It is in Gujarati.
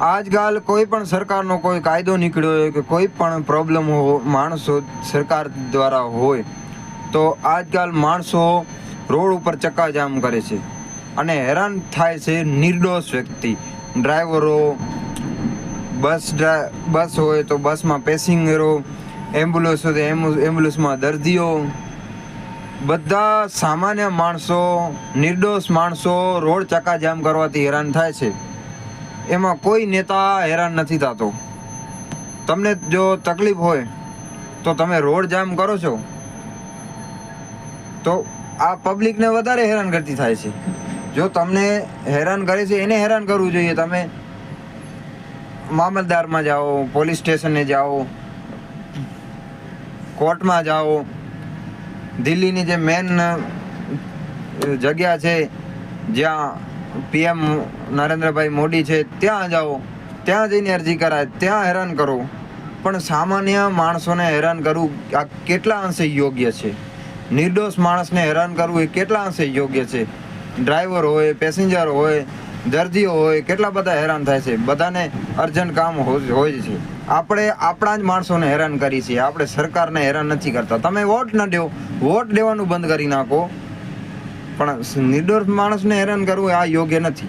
આજકાલ કોઈ પણ સરકારનો કોઈ કાયદો નીકળ્યો હોય કે કોઈ પણ પ્રોબ્લેમ માણસો સરકાર દ્વારા હોય તો આજકાલ માણસો રોડ ઉપર ચક્કાજામ કરે છે અને હેરાન થાય છે નિર્દોષ વ્યક્તિ, ડ્રાઈવરો, બસ હોય તો બસમાં પેસેન્જરો, એમ્બ્યુલન્સ હોય તો એમ્બ્યુલન્સમાં દર્દીઓ, બધા સામાન્ય માણસો, નિર્દોષ માણસો રોડ ચક્કાજામ કરવાથી હેરાન થાય છે. એમાં કોઈ નેતા હેરાન નથી થતો. તમને જો તકલીફ હોય તો તમે રોડ જામ કરો છો તો આ પબ્લિકને વધારે હેરાન કરતી થાય છે. જો તમને હેરાન કરે છે એને હેરાન કરવું જોઈએ. તમે મામલતદારમાં જાઓ, પોલીસ સ્ટેશને જાઓ, કોર્ટમાં જાઓ, દિલ્હીની જે મેન જગ્યા છે જ્યાં PM નરેન્દ્રભાઈ મોદી છે ત્યાં જાઓ, ત્યાં જઈને અરજી કરાય, ત્યાં હેરાન કરો. પણ સામાન્ય માણસોને હેરાન કરવું આ કેટલા અંશે યોગ્ય છે? નિર્દોષ માણસને હેરાન કરવું એ કેટલા અંશે યોગ્ય છે? ડ્રાઈવર હોય, પેસેન્જર હોય, દર્દીઓ હોય, કેટલા બધા હેરાન થાય છે. બધાને અર્જન્ટ કામ હોય છે. આપણે આપણા જ માણસોને હેરાન કરીએ છીએ, આપણે સરકારને હેરાન નથી કરતા. તમે વોટ ન દો, વોટ દેવાનું બંધ કરી નાખો, પણ નિર્દોષ માણસને હેરાન કરવું આ યોગ્ય નથી.